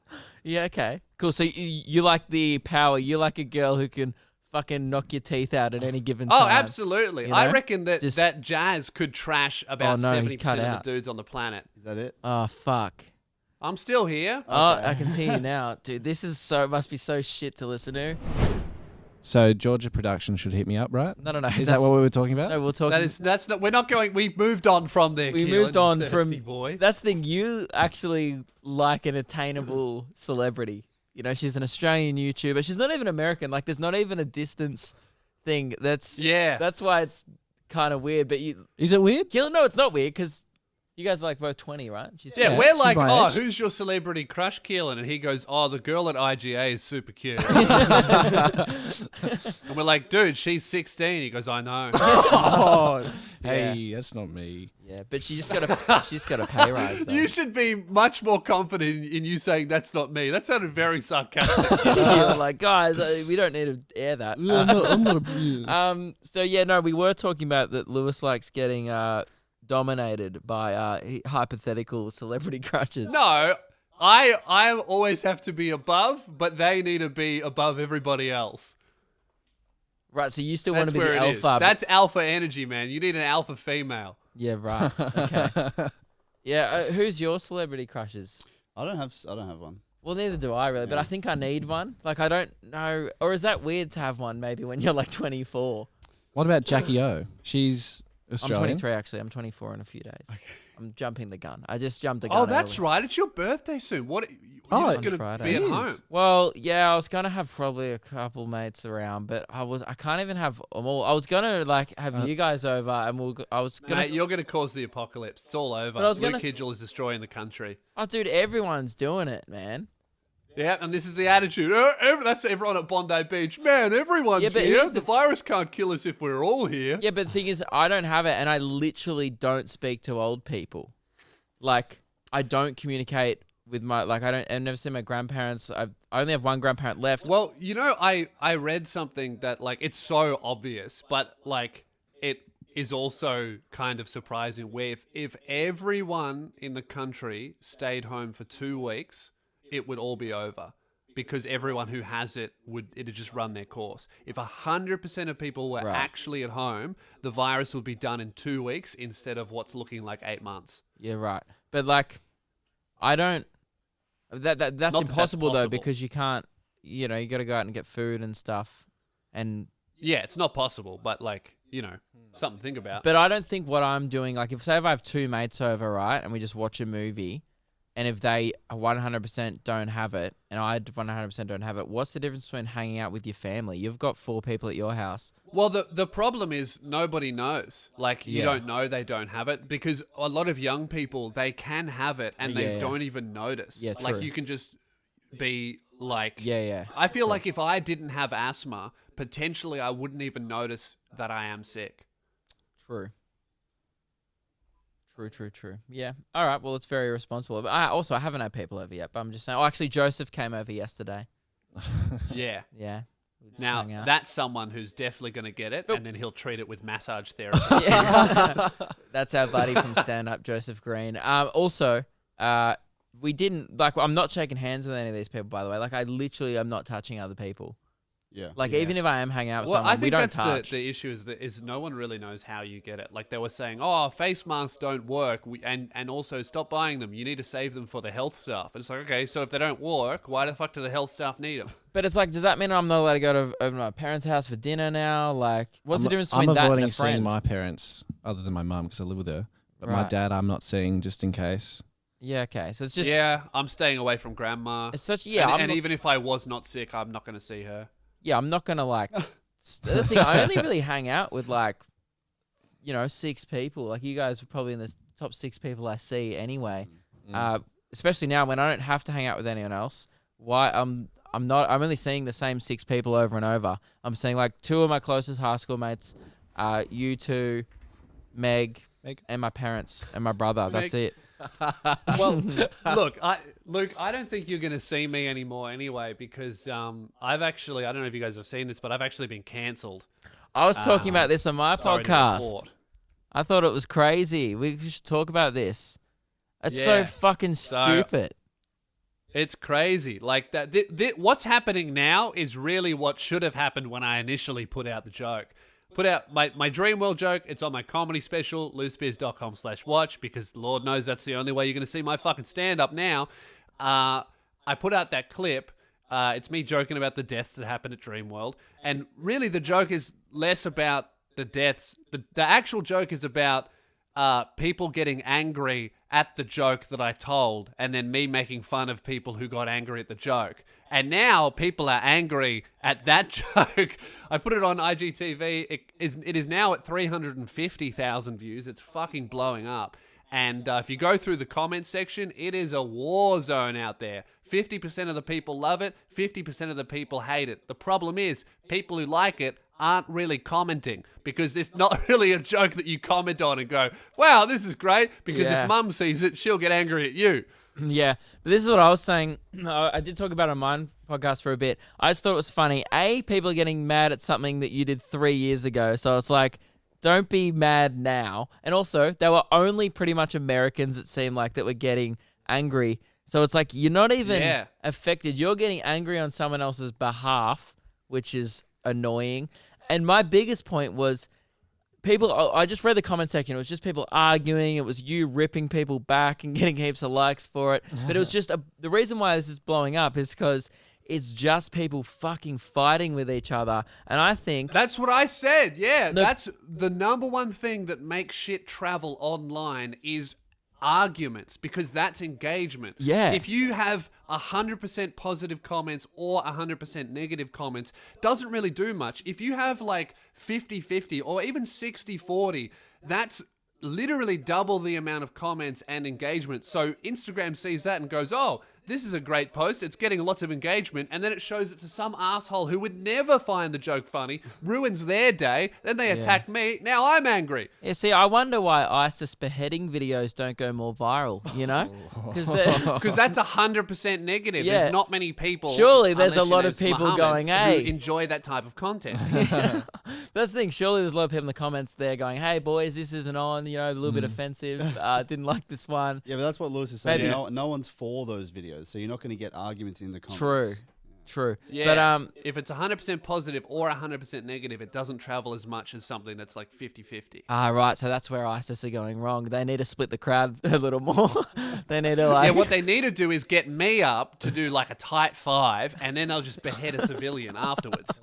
Yeah, okay. Cool. So you like the power. You like a girl who can fucking knock your teeth out at any given time. Oh, absolutely. You I know? reckon that Just- that Jazz could trash about Oh, no, he's 70% cut of out. the dudes on the planet. Is that it? Oh, fuck. I'm still here. Oh, I can see you now. Dude, this is must be so shit to listen to. So Georgia Production should hit me up, right? No. Is that what we were talking about? No, we'll talk. That's not. We're not going. We moved on from there. We Keelan, moved you on thirsty from. boy. That's the thing. You actually like an attainable celebrity. She's an Australian YouTuber. She's not even American. Like, there's not even a distance thing. That's why it's kind of weird. But Is it weird? Keelan, no, it's not weird because you guys are like both 20, right? She's Yeah, 20. we're she's like, my age. who's your celebrity crush, Keelan? And he goes, the girl at IGA is super cute. And we're like, dude, she's 16. He goes, I know. Oh, hey, that's not me. Yeah, but she's got a pay rise. Though. You should be much more confident in you saying that's not me. That sounded very sarcastic. You're like, guys, we don't need to air that. I'm not a. So yeah, no, we were talking about that. Lewis likes getting dominated by hypothetical celebrity crushes. No, I always have to be above, but they need to be above everybody else. Right, so you still want That's to be the where it is. alpha. That's alpha energy, man. You need an alpha female. Yeah, right. Okay. Yeah, who's your celebrity crushes? I don't have one. Well, neither do I really, but I think I need one. Like, I don't know, or is that weird to have one? Maybe when you're like 24. What about Jackie O? She's Australian. I'm 23 actually. I'm 24 in a few days. Okay. I'm jumping the gun. I just jumped the gun. Oh, that's right. It's your birthday soon. What? You're just gonna Friday. be at home. Well, yeah, I was gonna have probably a couple mates around, but I can't even have them all. I was gonna like have you guys over, and I was gonna. Mate, you're gonna cause the apocalypse. It's all over. But I was Luke gonna Hidgel is destroying the country. Oh, dude, everyone's doing it, man. Yeah, and this is the attitude. That's everyone at Bondi Beach. Man, everyone's but here. The virus can't kill us if we're all here. Yeah, but the thing is, I don't have it, and I literally don't speak to old people. Like, I don't communicate with I've never seen my grandparents. I only have one grandparent left. Well, you know, I read something that, like, it's so obvious, but, like, it is also kind of surprising where if everyone in the country stayed home for 2 weeks, it would all be over. Because everyone who has it'd just run their course. If 100% of people were actually at home, the virus would be done in 2 weeks instead of what's looking like 8 months. Yeah, right. But like, I don't. That's impossible though, because you can't. You know, you got to go out and get food and stuff, and yeah, it's not possible. But like, you know, something to think about. But I don't think what I'm doing, like, if I have 2 mates over, right, and we just watch a movie. And if they 100% don't have it, and I 100% don't have it, what's the difference between hanging out with your family? You've got 4 people at your house. Well, the problem is nobody knows. Like, you don't know they don't have it, because a lot of young people, they can have it and they don't even notice. Yeah, true. Like, you can just be like... Yeah. I feel like if I didn't have asthma, potentially I wouldn't even notice that I am sick. True. Yeah. All right. Well, it's very responsible. But I haven't had people over yet, but I'm just saying. Oh, actually, Joseph came over yesterday. Yeah. Yeah. Now, that's someone who's definitely going to get it, and then he'll treat it with massage therapy. That's our buddy from stand-up, Joseph Green. Also, we didn't, like, I'm not shaking hands with any of these people, by the way. Like, I literally am not touching other people. Yeah. Like, even if I am hanging out with someone, we don't touch. I think that's the issue is no one really knows how you get it. Like, they were saying, oh, face masks don't work, and also stop buying them. You need to save them for the health stuff. And it's like, okay, so if they don't work, why the fuck do the health staff need them? But it's like, does that mean I'm not allowed to go to my parents' house for dinner now? Like, what's the difference between that and a friend? I'm avoiding seeing my parents, other than my mum, because I live with her. But my dad, I'm not seeing just in case. Yeah, okay. So it's just... Yeah, I'm staying away from grandma. It's such... Yeah, and even if I was not sick, I'm not going to see her. Yeah, I'm not going to, like... The thing, I only really hang out with, like, 6 people. Like, you guys are probably in the top 6 people I see anyway. Especially now when I don't have to hang out with anyone else. I'm only seeing the same 6 people over and over. I'm seeing, like, 2 of my closest high school mates, you 2, Meg, and my parents, and my brother. That's it. Well, look, Luke, I don't think you're going to see me anymore anyway, because I've actually, I don't know if you guys have seen this, but I've actually been cancelled. I was talking about this on my podcast. I thought it was crazy. We should talk about this. It's so fucking stupid. It's crazy. Like, that. What's happening now is really what should have happened when I initially put out the joke. Put out my Dreamworld joke. It's on my comedy special, loosebizz.com/watch, because Lord knows that's the only way you're going to see my fucking stand-up now. I put out that clip. It's me joking about the deaths that happened at Dreamworld. And really the joke is less about the deaths. The actual joke is about people getting angry at the joke that I told, and then me making fun of people who got angry at the joke. And now people are angry at that joke. I put it on IGTV. It is now at 350,000 views. It's fucking blowing up. And if you go through the comments section, it is a war zone out there. 50% of the people love it. 50% of the people hate it. The problem is people who like it aren't really commenting, because it's not really a joke that you comment on and go, wow, this is great, because if mum sees it, she'll get angry at you. Yeah, but this is what I was saying. I did talk about it on my podcast for a bit. I just thought it was funny. People are getting mad at something that you did 3 years ago. So it's like, don't be mad now. And also, there were only pretty much Americans, it seemed like, that were getting angry. So it's like, you're not even affected. You're getting angry on someone else's behalf, which is annoying. And my biggest point was people. I just read the comment section. It was just people arguing. It was you ripping people back and getting heaps of likes for it. But it was just the reason why this is blowing up is because it's just people fucking fighting with each other. And I think that's what I said. Yeah, that's the number one thing that makes shit travel online is arguments, because that's engagement. Yeah. If you have 100% positive comments or 100% negative comments, doesn't really do much. If you have like 50-50 or even 60-40, that's literally double the amount of comments and engagement. So Instagram sees that and goes, oh, this is a great post. It's getting lots of engagement. And then it shows it to some asshole who would never find the joke funny, ruins their day. Then they attack me. Now I'm angry. Yeah, see, I wonder why ISIS beheading videos don't go more viral, you know? Because that's 100% negative. Yeah. There's not many people. Surely there's a unless your lot of name's people Muhammad, going, hey. who enjoy that type of content. That's the thing. Surely there's a lot of people in the comments there going, hey, boys, this isn't on, you know, a little bit offensive. Didn't like this one. Yeah, but that's what Lewis is saying. Maybe. No one's for those videos, so you're not going to get arguments in the comments. True. Yeah, But if it's 100% positive or 100% negative, it doesn't travel as much as something that's like 50-50. right. So that's where ISIS are going wrong. They need to split the crowd a little more. They need to like. Yeah, what they need to do is get me up to do like a tight 5, and then they'll just behead a civilian afterwards.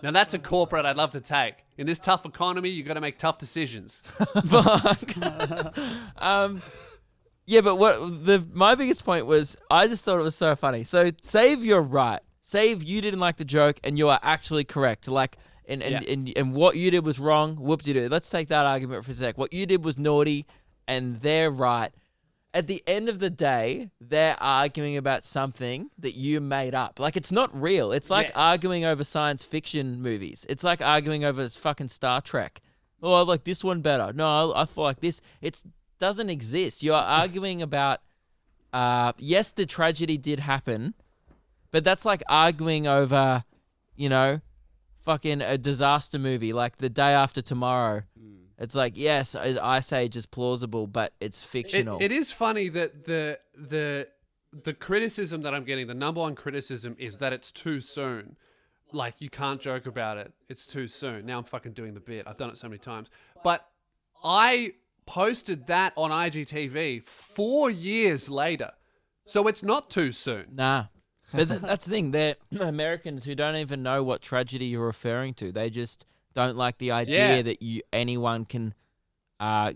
Now that's a corporate I'd love to take. In this tough economy, you got to make tough decisions. Yeah, but my biggest point was I just thought it was so funny. So save you're right. Save you didn't like the joke and you are actually correct. Like and what you did was wrong. Whoop-de-doo. Let's take that argument for a sec. What you did was naughty and they're right. At the end of the day, they're arguing about something that you made up. Like, it's not real. It's like arguing over science fiction movies. It's like arguing over fucking Star Trek. Oh, I like this one better. No, I feel like this. It doesn't exist. You're arguing about, yes, the tragedy did happen, but that's like arguing over, you know, fucking a disaster movie like The Day After Tomorrow. It's like, yes, Ice Age is plausible, but it's fictional. It is funny that the criticism that I'm getting, the number one criticism is that it's too soon. Like, you can't joke about it. It's too soon. Now I'm fucking doing the bit. I've done it so many times. But I posted that on IGTV 4 years later. So it's not too soon. Nah. But that's the thing. They're Americans who don't even know what tragedy you're referring to. They just don't like the idea that anyone can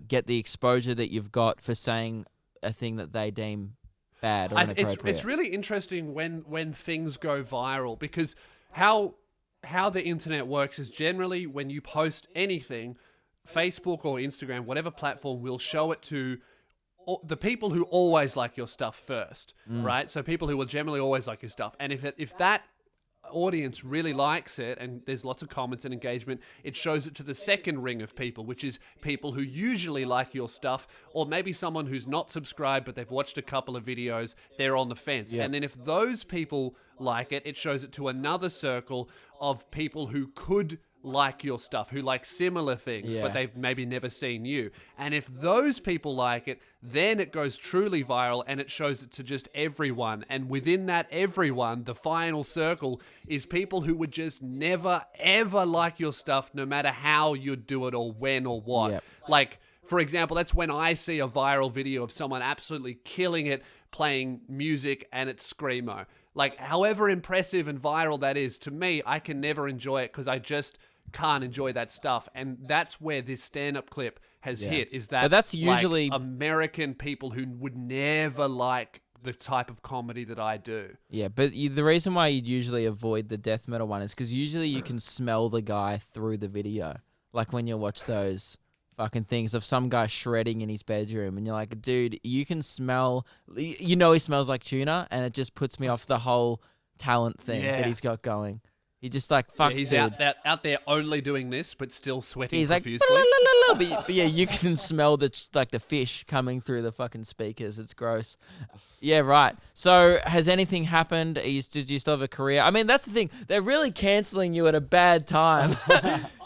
get the exposure that you've got for saying a thing that they deem bad or inappropriate. It's really interesting when things go viral, because how the internet works is generally when you post anything, Facebook or Instagram, whatever platform, will show it to the people who always like your stuff first, right? So people who will generally always like your stuff. And if that audience really likes it and there's lots of comments and engagement, it shows it to the second ring of people, which is people who usually like your stuff, or maybe someone who's not subscribed but they've watched a couple of videos, they're on the fence. And then if those people like it, it shows it to another circle of people who could like your stuff, who like similar things, but they've maybe never seen you. And if those people like it, then it goes truly viral and it shows it to just everyone. And within that everyone, the final circle is people who would just never, ever like your stuff, no matter how you'd do it or when or what. Yep. Like, for example, that's when I see a viral video of someone absolutely killing it, playing music, and it's Screamo. Like, however impressive and viral that is, to me, I can never enjoy it because I just can't enjoy that stuff. And that's where this stand-up clip has hit, is that, but that's usually like, American people who would never like the type of comedy that I do. Yeah, but the reason why you'd usually avoid the death metal one is because usually you can smell the guy through the video. Like when you watch those fucking things of some guy shredding in his bedroom and you're like, dude, you can smell, you know he smells like tuna, and it just puts me off the whole talent thing that he's got going. He just like, fuck, he's dude. out there only doing this, but still sweating He's profusely. like, but yeah, you can smell the fish coming through the fucking speakers. It's gross. Yeah, right. So has anything happened? Did you still have a career? I mean, that's the thing. They're really cancelling you at a bad time.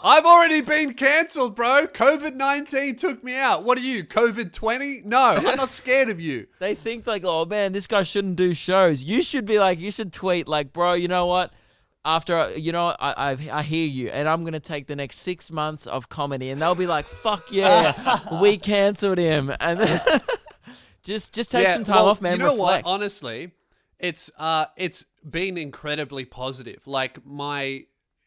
I've already been cancelled, bro. COVID-19 took me out. What are you, COVID-20? No, I'm not scared of you. They think like, oh man, this guy shouldn't do shows. You should be like, you should tweet like, bro, you know what? after, I hear you, and I'm going to take the next 6 months of comedy, and they'll be like, fuck yeah, we cancelled him. And then just take some time off, man. You know reflect. what? Honestly, it's been incredibly positive. Like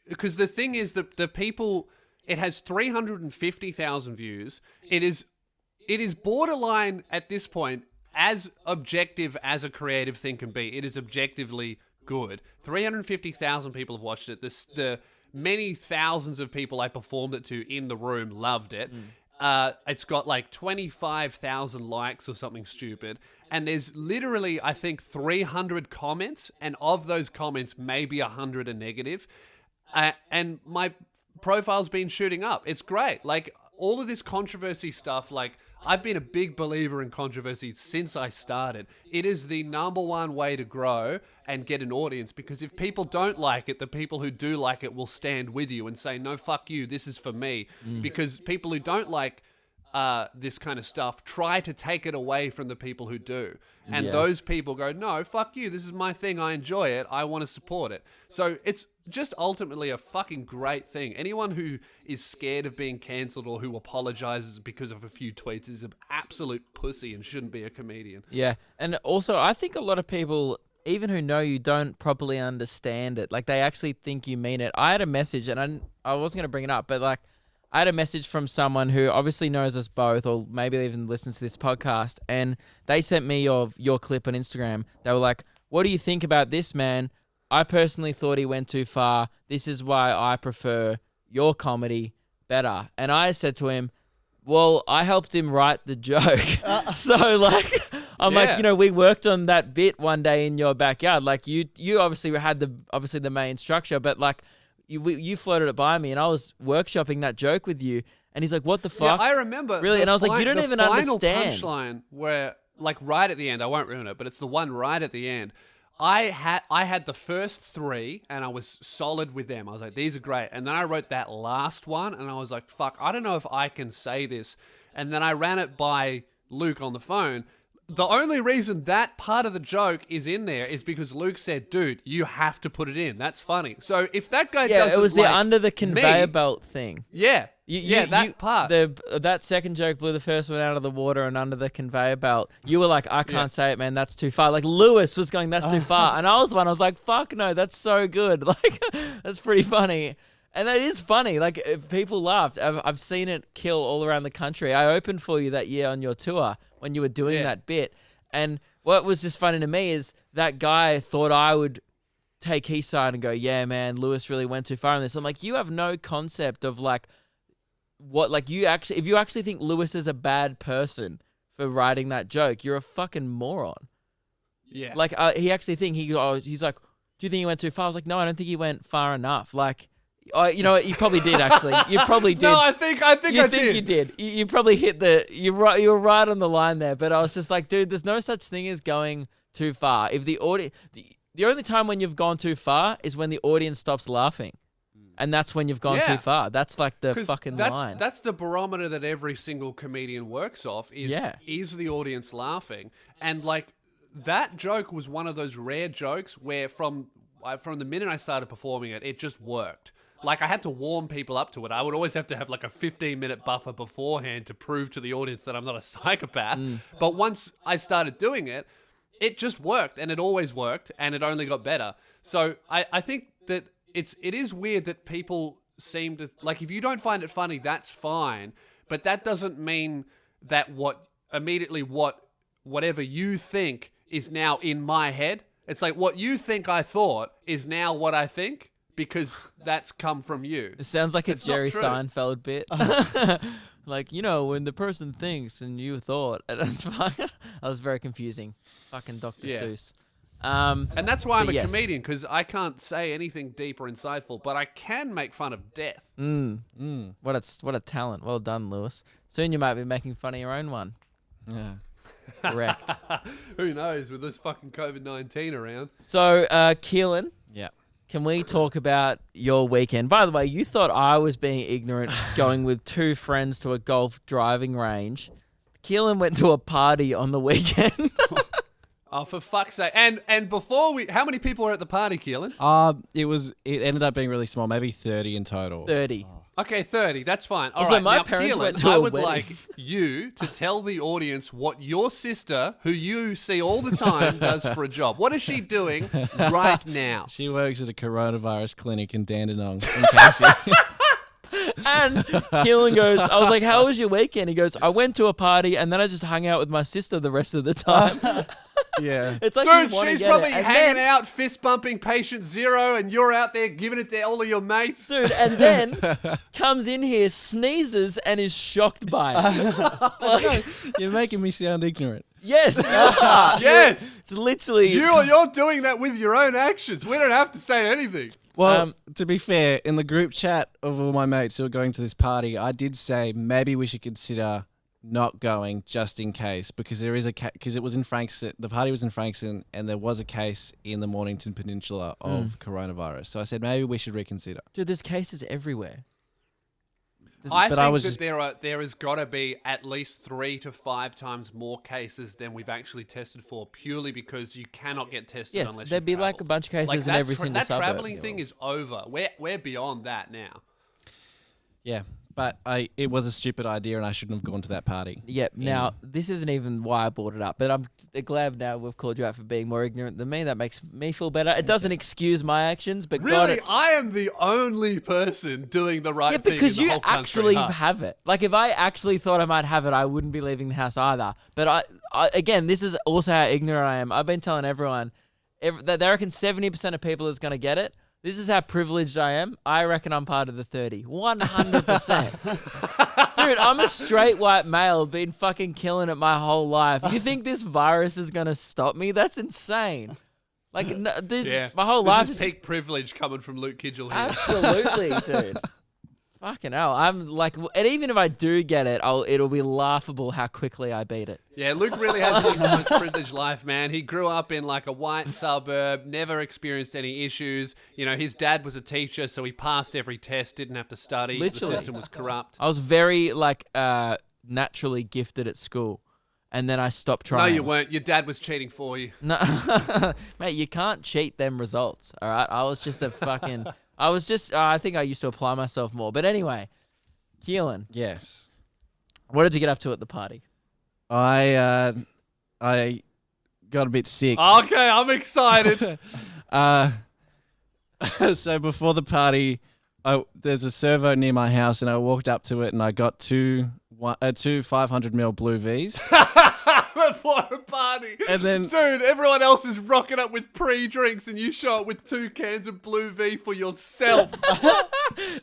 because the thing is that the people, it has 350,000 views. It is borderline at this point as objective as a creative thing can be. It is objectively good. 350,000 people have watched it. The many thousands of people I performed it to in the room loved it. It's got like 25,000 likes or something stupid. And there's literally, I think, 300 comments. And of those comments, maybe 100 are negative. And my profile's been shooting up. It's great. Like, all of this controversy stuff, like, I've been a big believer in controversy since I started. It is the number one way to grow and get an audience, because if people don't like it, the people who do like it will stand with you and say, no, fuck you, this is for me. Because people who don't like this kind of stuff try to take it away from the people who do. And those people go, no, fuck you, this is my thing, I enjoy it, I want to support it. So it's just ultimately a fucking great thing. Anyone who is scared of being cancelled or who apologizes because of a few tweets is an absolute pussy and shouldn't be a comedian. Yeah, and also I think a lot of people, even who know you, don't properly understand it. Like, they actually think you mean it. I had a message, and I wasn't going to bring it up, but like, I had a message from someone who obviously knows us both, or maybe even listens to this podcast, and they sent me your clip on Instagram. They were like, what do you think about this, man? I personally thought he went too far. This is why I prefer your comedy better. And I said to him, well, I helped him write the joke. So, like, I'm like, we worked on that bit one day in your backyard. Like, you obviously had the main structure, but like, you floated it by me, and I was workshopping that joke with you. And he's like, what the fuck? Yeah, I remember. Really? And I was like, you don't even understand. The final punchline where, like, right at the end, I won't ruin it, but it's the one right at the end. I had the first three, and I was solid with them. I was like, these are great. And then I wrote that last one, and I was like, fuck, I don't know if I can say this. And then I ran it by Luke on the phone. The only reason that part of the joke is in there is because Luke said, dude, you have to put it in. That's funny. So if that guy doesn't, it was the like under the conveyor me, belt thing. Yeah. That part. That second joke blew the first one out of the water, and under the conveyor belt, you were like, I can't say it, man, that's too far. Like, Lewis was going, that's too far. And I was the one, I was like, fuck no, that's so good. Like, that's pretty funny. And that is funny. Like, people laughed. I've seen it kill all around the country. I opened for you that year on your tour when you were doing that bit. And what was just funny to me is that guy thought I would take his side and go, yeah, man, Lewis really went too far in this. I'm like, you have no concept of like, what, like, if you actually think Lewis is a bad person for writing that joke, you're a fucking moron. Yeah. Like, he actually he's like, do you think he went too far? I was like, no, I don't think he went far enough. Like, you know what? You probably did, actually. You probably did. No, I think you did. You probably hit you were right on the line there. But I was just like, dude, there's no such thing as going too far. If the only time when you've gone too far is when the audience stops laughing. And that's when you've gone too far. That's like the fucking line. That's the barometer that every single comedian works off is the audience laughing? And like, that joke was one of those rare jokes where from the minute I started performing it just worked. Like, I had to warm people up to it. I would always have to have like a 15-minute buffer beforehand to prove to the audience that I'm not a psychopath. But once I started doing it, it just worked, and it always worked, and it only got better. So I think that it is weird that people seem to, like, if you don't find it funny, that's fine. But that doesn't mean that whatever you think is now in my head. It's like, what you think I thought is now what I think, because that's come from you. It sounds like a Jerry Seinfeld bit. Like, when the person thinks and you thought. That's fine. That was very confusing. Fucking Dr. Seuss. And that's why I'm a comedian, because I can't say anything deep or insightful, but I can make fun of death. What a talent. Well done, Lewis. Soon you might be making fun of your own one. Yeah. Correct. Who knows with this fucking COVID-19 around. So, Keelan. Yeah. Can we talk about your weekend? By the way, you thought I was being ignorant going with two friends to a golf driving range. Keelan went to a party on the weekend. Oh, for fuck's sake! And before how many people were at the party, Keelan? It ended up being really small, maybe 30 in total. 30. Okay, 30. That's fine. All Also, right, my now, parents Keelan, went to I a would wedding. like you to tell the audience what your sister, who you see all the time, does for a job. What is she doing right now? She works at a coronavirus clinic in Dandenong in Casey. And Keelan goes, I was like, how was your weekend? He goes, I went to a party and then I just hung out with my sister the rest of the time. Yeah. It's like Dude, you wanna she's get probably it. And hanging then- out, fist bumping patient zero, and you're out there giving it to all of your mates. Dude, and then comes in here, sneezes, and is shocked by it. Like, You're making me sound ignorant. yes, you are. Yes, It's literally. you're doing that with your own actions. We don't have to say anything. Well, to be fair, in the group chat of all my mates who are going to this party, I did say maybe we should consider not going just in case, because there is because it was in Frankston. The party was in Frankston, and there was a case in the Mornington Peninsula of coronavirus. So I said maybe we should reconsider. Dude, there's cases everywhere. I but think I was that just- there has got to be at least 3 to 5 times more cases than we've actually tested for, purely because you cannot get tested Yes, unless there'd you be travel. like a bunch of cases Like in that every single that suburb. traveling thing is over. We're beyond that now. Yeah, but it was a stupid idea, and I shouldn't have gone to that party. Yep. Now, this isn't even why I brought it up, but I'm glad now we've called you out for being more ignorant than me. That makes me feel better. It doesn't excuse my actions, but God, Really, I am the only person doing the right yeah, thing because in the you whole country. actually huh? have it. Like, if I actually thought I might have it, I wouldn't be leaving the house either. But again, this is also how ignorant I am. I've been telling everyone that they reckon 70% of people is going to get it. This is how privileged I am. I reckon I'm part of the 30. 100%. Dude, I'm a straight white male, been fucking killing it my whole life. You think this virus is going to stop me? That's insane. Like, no, Yeah, my whole this life is peak privilege coming from Luke Kidgel here. Absolutely, dude. Fucking hell. I'm like, and even if I do get it, it'll be laughable how quickly I beat it. Yeah, Luke really has lived the most privileged life, man. He grew up in like a white suburb, never experienced any issues. You know, his dad was a teacher, so he passed every test, didn't have to study. Literally. The system was corrupt. I was very naturally gifted at school, and then I stopped No, trying. you weren't. Your dad was cheating for you. No, mate, you can't cheat them results. All right, I was just a fucking. I was just. I think I used to apply myself more. But anyway, Keelan, Yes. what did you get up to at the party? I got a bit sick. Okay, I'm excited. So before the party, there's a servo near my house, and I walked up to it, and I got two 500ml Blue Vs. Before a party. And then- Dude, everyone else is rocking up with pre-drinks and you show up with 2 cans of Blue V for yourself.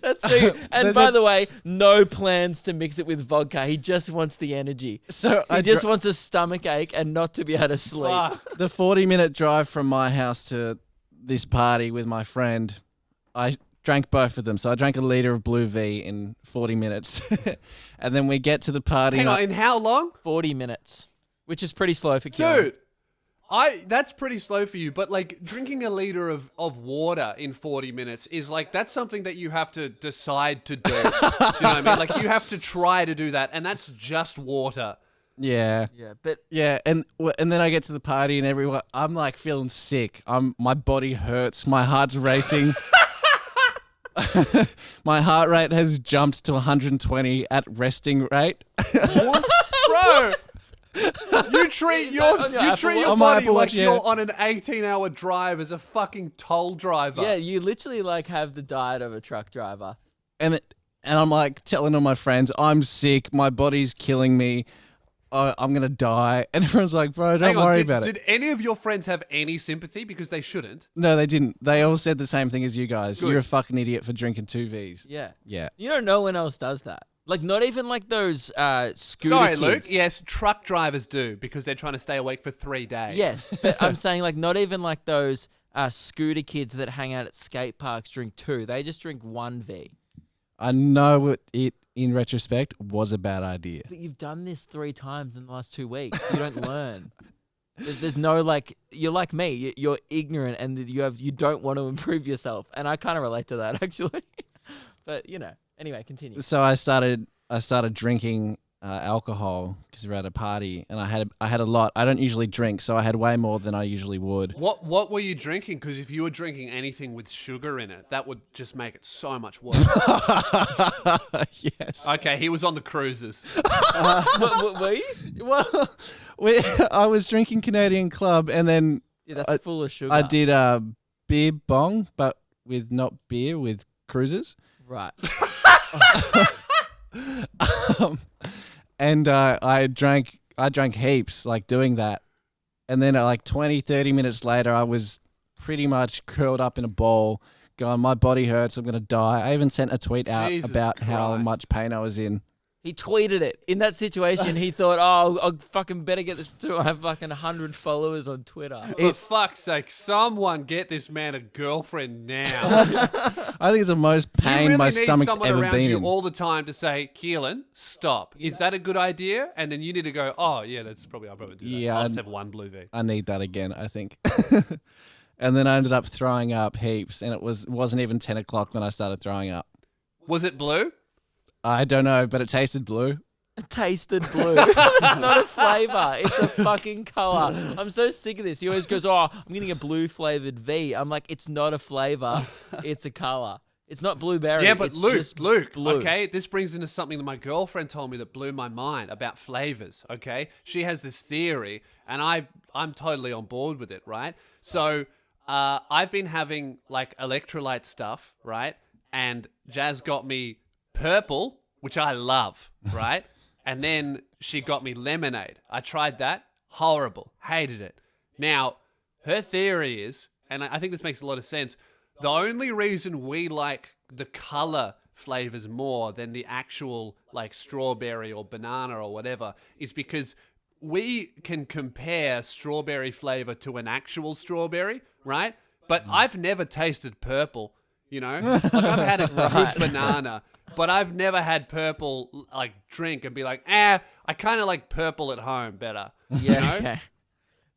That's it. And by the way, no plans to mix it with vodka. He just wants the energy. So He just wants a stomach ache and not to be able to sleep. Fuck. the 40-minute drive from my house to this party with my friend, I drank both of them. So I drank a liter of Blue V in 40 minutes. And then we get to the party. Hang and on, in how long? 40 minutes, which is pretty slow for Keelan. Dude, that's pretty slow for you, but like drinking a liter of water in 40 minutes is like, that's something that you have to decide to do. Do you know what I mean? Like you have to try to do that, and that's just water. Yeah. Yeah, but Yeah, and then I get to the party and everyone, I'm like feeling sick. My body hurts. My heart's racing. My heart rate has jumped to 120 at resting rate. What? Bro, you treat your on your Apple Watch? On my body Apple like Watch, yeah. you're on an 18-hour drive as a fucking toll driver. yeah, you literally like have the diet of a truck driver. And I'm like telling all my friends, I'm sick. My body's killing me. I'm gonna die. And everyone's like, bro, don't Hang on, worry did, about it. Did any of your friends have any sympathy? Because they shouldn't. No, they didn't. They all said the same thing as you guys. Good. You're a fucking idiot for drinking 2 Vs. Yeah. Yeah. You know, no one else does that. Like, not even like those scooter Sorry, kids. Luke. Yes, truck drivers do because they're trying to stay awake for 3 days. Yes, but I'm saying like not even like those scooter kids that hang out at skate parks drink 2. They just drink 1 V. I know it in retrospect was a bad idea. But you've done this 3 times in the last 2 weeks. You don't learn. There's no like, you're like me. You're ignorant and you don't want to improve yourself. And I kind of relate to that actually. But you know, anyway, continue. So I started drinking alcohol because we were at a party, and I had a lot. I don't usually drink, so I had way more than I usually would. What were you drinking? Because if you were drinking anything with sugar in it, that would just make it so much worse. Yes. Okay, he was on the cruises. Were you? Well, I was drinking Canadian Club, and then Yeah, that's full of sugar. I did beer bong, but with not beer, with cruises. Right. And I drank heaps, like doing that. And then like 20, 30 minutes later, I was pretty much curled up in a ball going, my body hurts, I'm going to die. I even sent a tweet out Jesus about how Christ. much pain I was in. He tweeted it. In that situation, he thought, oh, I fucking better get this to I have fucking 100 followers on Twitter. For fuck's sake, someone get this man a girlfriend now. I think it's the most You pain really my need stomach's someone ever around been you in. all the time to say, Keelan, stop. Is that a good idea? And then you need to go, oh, yeah, I'll probably do that. Yeah, I'll just have one Blue V. I need that again, I think. And then I ended up throwing up heaps, and it wasn't even 10 o'clock when I started throwing up. Was it blue? I don't know, but it tasted blue. It tasted blue. It's not a flavor. It's a fucking color. I'm so sick of this. He always goes, oh, I'm getting a blue flavored V. I'm like, it's not a flavor. It's a color. It's not blueberry. Yeah, but it's Luke, just blue. okay, this brings into something that my girlfriend told me that blew my mind about flavors, okay? She has this theory, and I'm totally on board with it, right? So I've been having, like, electrolyte stuff, right? And Jazz got me purple, which I love, right? And then she got me lemonade. I tried that. Horrible. Hated it. Now, her theory is, and I think this makes a lot of sense, the only reason we like the color flavors more than the actual, like, strawberry or banana or whatever is because we can compare strawberry flavor to an actual strawberry, right? But I've never tasted purple, you know? Like, I've had a good banana. But I've never had purple, like, drink and be like, I kind of like purple at home better. Yeah. You know? Okay.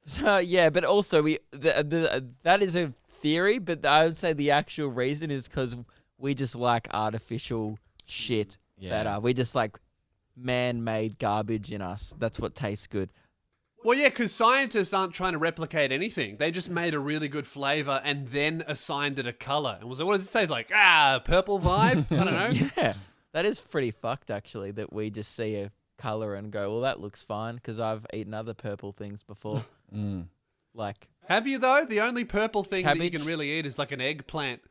So yeah, but also that is a theory, but I would say the actual reason is because we just like artificial shit better. We just like man-made garbage in us. That's what tastes good. Well, yeah, because scientists aren't trying to replicate anything. They just made a really good flavor and then assigned it a color. And was like, what does it say? Like, purple vibe? I don't know. Yeah, that is pretty fucked actually. That we just see a color and go, well, that looks fine because I've eaten other purple things before. Like, Have you, though? The only purple thing that you Cabbage. can really eat is like an eggplant.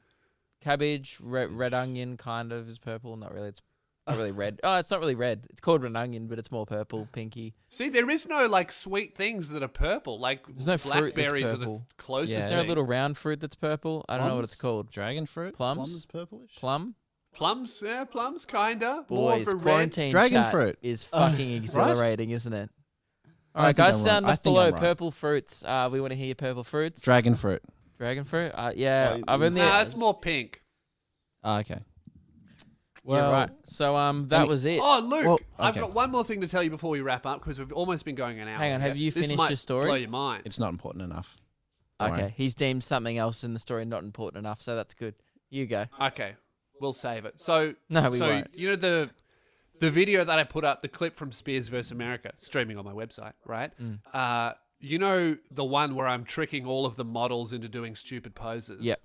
cabbage, red onion kind of is purple. Not really. It's not really red. Oh, it's not really red. It's called red onion, but it's more purple, pinky. See, there is no, like, sweet things that are purple. Like, There's no fruit that's blackberries are the purple. closest Is Yeah. there a thing. little round fruit that's purple? I don't know what Plums? it's called. Dragon fruit? Plums? Plums purplish. Plum? Plums, yeah, plums, kinda. More Boys, of a red. quarantine Dragon chat fruit. is fucking exhilarating, isn't it? All I right, think guys, I'm right. sound I off think below. I'm right. Purple fruits. We want to hear your purple fruits. Dragon fruit. Dragon fruit? Yeah, Oh, I've only... Nah, it's more pink. Oh, okay. yeah, right. So that was it. Oh, Luke, Well, I've okay. got one more thing to tell you before we wrap up because we've almost been going an hour. Hang on, have here. you This finished might your story? Blow your mind. It's not important enough. Don't Okay, worry. he's deemed something else in the story not important enough, so that's good. You go. Okay, we'll save it. So, No, we won't. you know the video that I put up, the clip from Spears vs America, streaming on my website, right? Mm. You know the one where I'm tricking all of the models into doing stupid poses. Yep.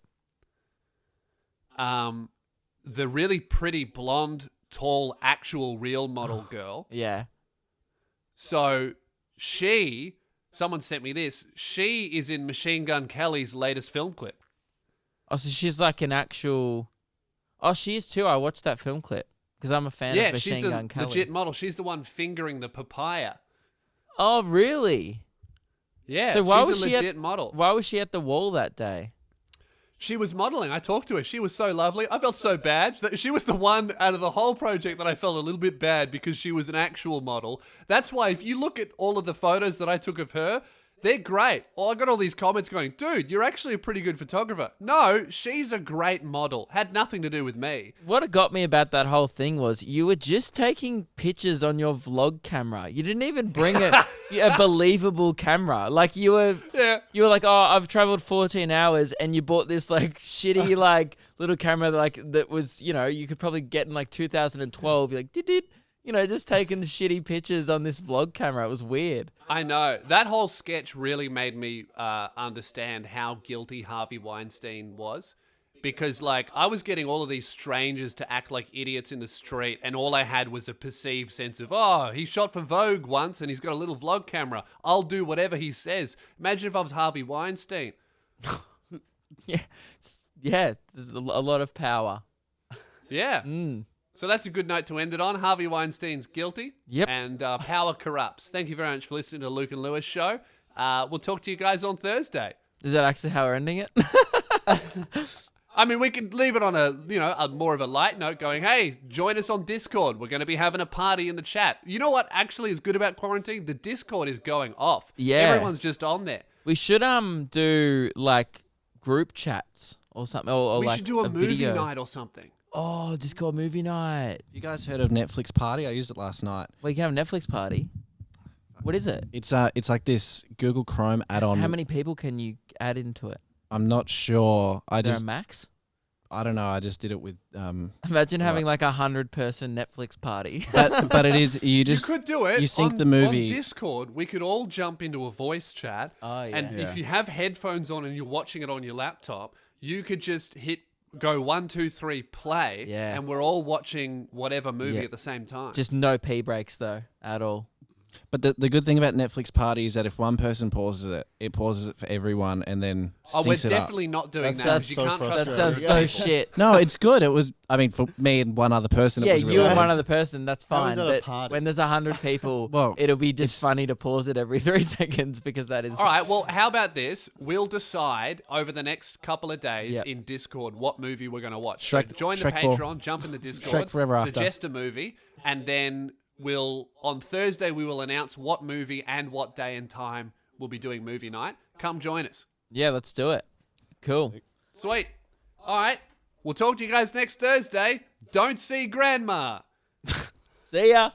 The really pretty blonde, tall, actual real model girl. Yeah. So someone sent me this. She is in Machine Gun Kelly's latest film clip. Oh, so she's like an actual... Oh, she is too. I watched that film clip because I'm a fan of Machine she's a Gun Kelly. legit model. She's the one fingering the papaya. Oh, really? Yeah, So why she's was a she at- legit model. Why was she at the wall that day? She was modeling. I talked to her. She was so lovely. I felt so bad. She was the one out of the whole project that I felt a little bit bad because she was an actual model. That's why if you look at all of the photos that I took of her, they're great. Well, I got all these comments going, dude, you're actually a pretty good photographer. No, she's a great model. Had nothing to do with me. What got me about that whole thing was you were just taking pictures on your vlog camera. You didn't even bring a believable camera. Like you were like, oh, I've traveled 14 hours and you bought this like shitty like little camera that was, you could probably get in like 2012. You're like, did just taking shitty pictures on this vlog camera. It was weird. I know. That whole sketch really made me understand how guilty Harvey Weinstein was. Because, I was getting all of these strangers to act like idiots in the street, and all I had was a perceived sense of, he shot for Vogue once, and he's got a little vlog camera. I'll do whatever he says. Imagine if I was Harvey Weinstein. Yeah, there's a lot of power. Yeah. So that's a good note to end it on. Harvey Weinstein's guilty. Yep. And power corrupts. Thank you very much for listening to the Luke and Lewis show. We'll talk to you guys on Thursday. Is that actually how we're ending it? I mean, we could leave it on a more of a light note going, hey, join us on Discord. We're going to be having a party in the chat. You know what actually is good about quarantine? The Discord is going off. Yeah. Everyone's just on there. We should do group chats or something. Or we should do a movie video night or something. Oh, Discord movie night. You guys heard of Netflix Party? I used it last night. Well, you can have a Netflix party. What is it? It's like this Google Chrome add-on. How many people can you add into it? I'm not sure. Is there a max? I don't know. I just did it with. Imagine having 100-person Netflix party. but it is you could do it. You sync on, the movie on Discord. We could all jump into a voice chat. Oh yeah. And if you have headphones on and you're watching it on your laptop, you could just go 1, 2, 3, play. Yeah. And we're all watching whatever movie at the same time. Just no pee breaks though at all. But the good thing about Netflix Party is that if one person pauses it pauses it for everyone and then syncs we're it up. definitely not doing that. That's You so can't trust That sounds other so people. shit. No, it's good. It was. I mean, for me and one other person. Yeah, it was you really and good. one other person, that's How fine. is that a But party? when there's 100 people, Well, it'll be just funny to pause it every 3 seconds because that is. All right, well, how about this? We'll decide over the next couple of days Yep. in Discord what movie we're going to watch. Shrek- So join the Shrek 4. Patreon, jump in the Discord, Shrek Forever After. suggest a movie, and then on Thursday we will announce what movie and what day and time we'll be doing movie night. Come join us. Yeah, let's do it. Cool. Sweet. All right, we'll talk to you guys next Thursday. Don't see Grandma. See ya.